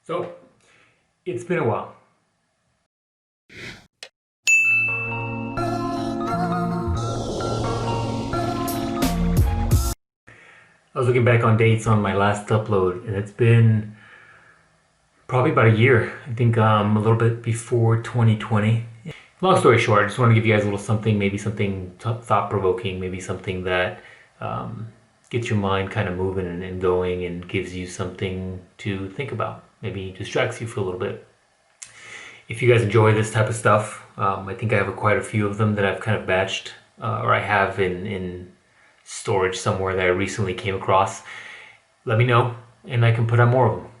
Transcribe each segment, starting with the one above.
So, it's been a while. I was looking back on dates on my last upload, and it's been probably about a year. I think a little bit before 2020. Long story short, I just want to give you guys a little something, maybe something thought-provoking, maybe something that gets your mind kind of moving and going and gives you something to think about. Maybe distracts you for a little bit. If you guys enjoy this type of stuff, I think I have quite a few of them that I've kind of batched, or I have in storage somewhere that I recently came across. Let me know, and I can put on more of them.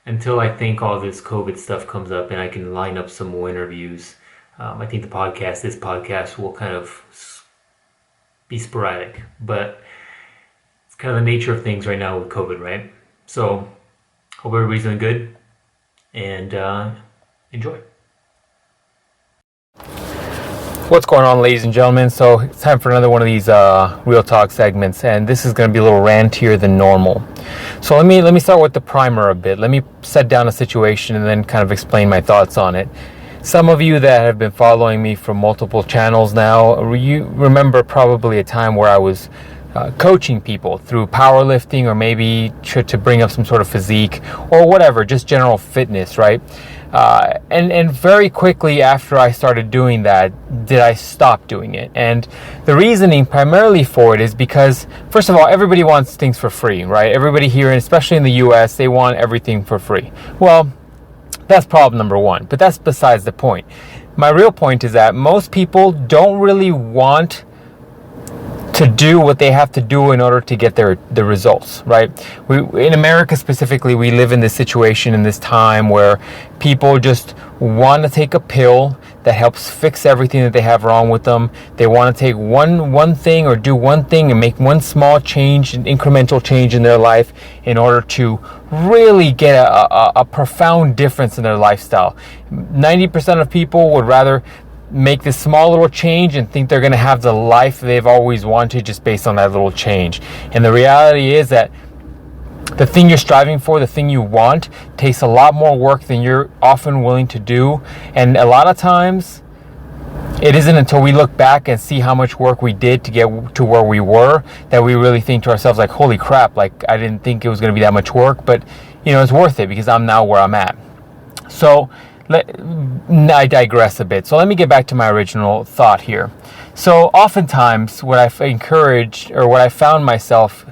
Until I think all this COVID stuff comes up and I can line up some more interviews, I think this podcast will kind of be sporadic, but it's kind of the nature of things right now with COVID, right? So, hope everybody's doing good, and enjoy. What's going on, ladies and gentlemen? So it's time for another one of these real talk segments, and this is going to be a little rantier than normal. So let me start with the primer a bit. Let me set down a situation and then kind of explain my thoughts on it. Some of you that have been following me from multiple channels now, you remember probably a time where I was coaching people through powerlifting, or maybe to bring up some sort of physique or whatever, just general fitness, right? And very quickly after I started doing that, did I stop doing it? And the reasoning primarily for it is because, first of all, everybody wants things for free, right? Everybody here, and especially in the US, they want everything for free. Well, that's problem number one, but that's besides the point. My real point is that most people don't really want to do what they have to do in order to get the results, right? In America specifically, we live in this situation, in this time where people just want to take a pill that helps fix everything that they have wrong with them. They want to take one thing or do one thing and make one small change, an incremental change in their life in order to really get a profound difference in their lifestyle. 90% of people would rather make this small little change and think they're going to have the life they've always wanted just based on that little change. And the reality is that the thing you're striving for, the thing you want, takes a lot more work than you're often willing to do. And a lot of times, it isn't until we look back and see how much work we did to get to where we were that we really think to ourselves, like, holy crap, like, I didn't think it was going to be that much work, but, it's worth it because I'm now where I'm at. So, I digress a bit. So let me get back to my original thought here. So oftentimes what I've encouraged, or what I found myself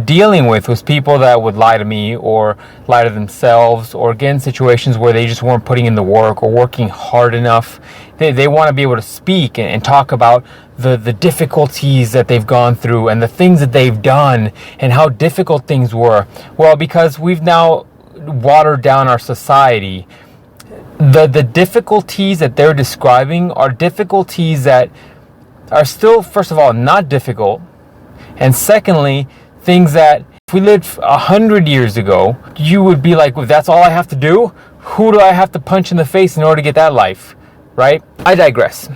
dealing with, was people that would lie to me or lie to themselves, or get in situations where they just weren't putting in the work or working hard enough. They want to be able to speak and talk about the difficulties that they've gone through and the things that they've done and how difficult things were. Well, because we've now watered down our society, the difficulties that they're describing are difficulties that are still, first of all, not difficult, and secondly, things that if we lived 100 years ago, you would be like, well, that's all I have to do? Who do I have to punch in the face in order to get that life, right? I digress.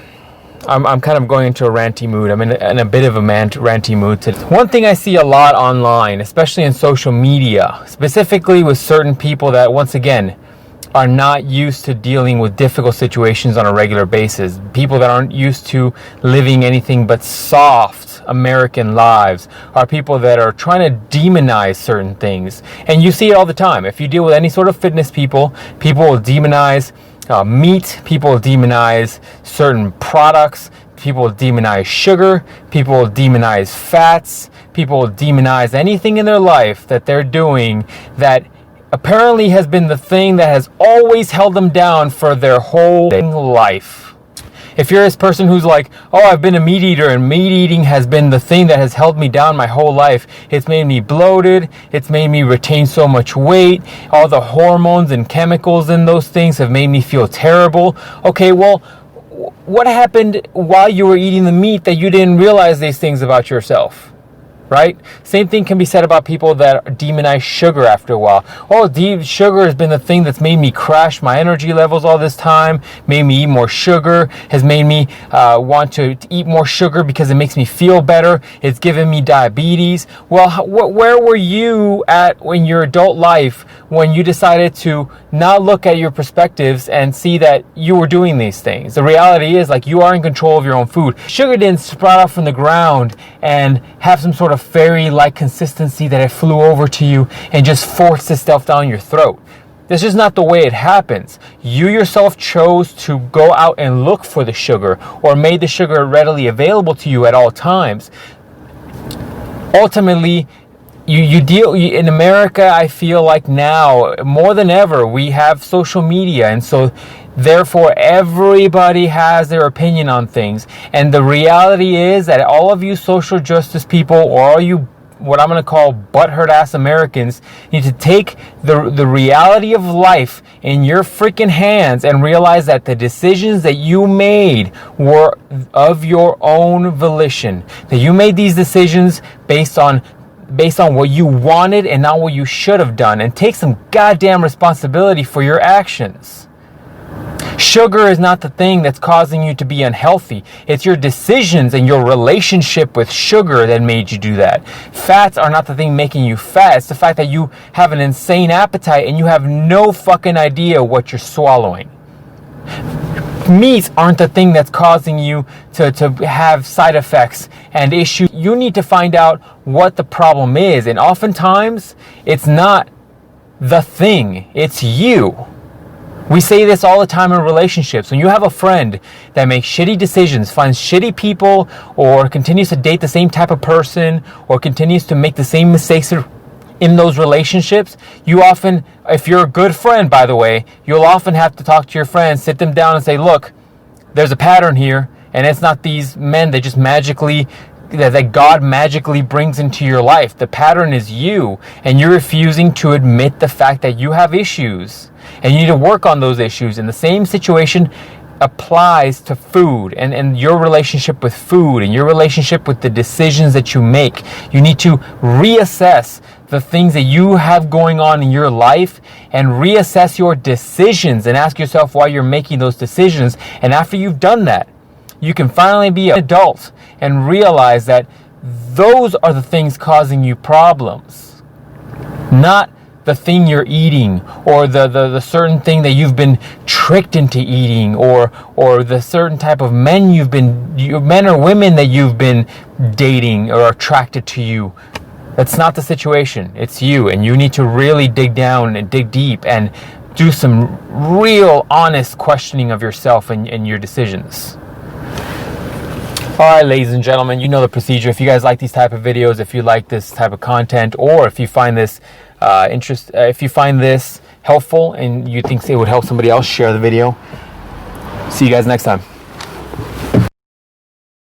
I'm kind of going into a ranty mood. I'm in a bit of a ranty mood today. One thing I see a lot online, especially in social media, specifically with certain people that, once again, are not used to dealing with difficult situations on a regular basis. People that aren't used to living anything but soft American lives are people that are trying to demonize certain things. And you see it all the time. If you deal with any sort of fitness people will demonize meat, people will demonize certain products, people will demonize sugar, people will demonize fats, people will demonize anything in their life that they're doing that apparently has been the thing that has always held them down for their whole life. If you're this person who's like, oh, I've been a meat eater and meat eating has been the thing that has held me down my whole life. It's made me bloated. It's made me retain so much weight. All the hormones and chemicals in those things have made me feel terrible. Okay, well, what happened while you were eating the meat that you didn't realize these things about yourself? right? Same thing can be said about people that demonize sugar after a while. Oh, sugar has been the thing that's made me crash my energy levels all this time, made me eat more sugar, has made me want to eat more sugar because it makes me feel better. It's given me diabetes. Well, where were you at in your adult life when you decided to not look at your perspectives and see that you were doing these things? The reality is, like, you are in control of your own food. Sugar didn't sprout up from the ground and have some sort of fairy-like consistency that it flew over to you and just forced itself down your throat. This is not the way it happens. You yourself chose to go out and look for the sugar, or made the sugar readily available to you at all times. Ultimately, in America, I feel like now more than ever we have social media, and so therefore everybody has their opinion on things. And the reality is that all of you social justice people, or all you what I'm going to call butthurt ass Americans, need to take the reality of life in your freaking hands and realize that the decisions that you made were of your own volition. That you made these decisions based on what you wanted and not what you should have done, and take some goddamn responsibility for your actions. Sugar is not the thing that's causing you to be unhealthy. It's your decisions and your relationship with sugar that made you do that. Fats are not the thing making you fat. It's the fact that you have an insane appetite and you have no fucking idea what you're swallowing. Meats aren't the thing that's causing you to have side effects and issues. You need to find out what the problem is. And oftentimes, it's not the thing, it's you. We say this all the time in relationships. When you have a friend that makes shitty decisions, finds shitty people, or continues to date the same type of person, or continues to make the same mistakes in those relationships, you often, if you're a good friend, by the way, you'll often have to talk to your friends, sit them down and say, look, there's a pattern here, and it's not these men that just that God magically brings into your life. The pattern is you, and you're refusing to admit the fact that you have issues, and you need to work on those issues. And the same situation applies to food and your relationship with food and your relationship with the decisions that you make. You need to reassess the things that you have going on in your life and reassess your decisions and ask yourself why you're making those decisions. And after you've done that, you can finally be an adult and realize that those are the things causing you problems, not the thing you're eating, or the certain thing that you've been tricked into eating, or the certain type of men men or women that you've been dating or attracted to you. That's not the situation. It's you, and you need to really dig down and dig deep and do some real honest questioning of yourself and your decisions. Alright, ladies and gentlemen, you know the procedure. If you guys like these type of videos, if you like this type of content, or if you find this if you find this helpful and you think it would help somebody else, share the video. See you guys next time.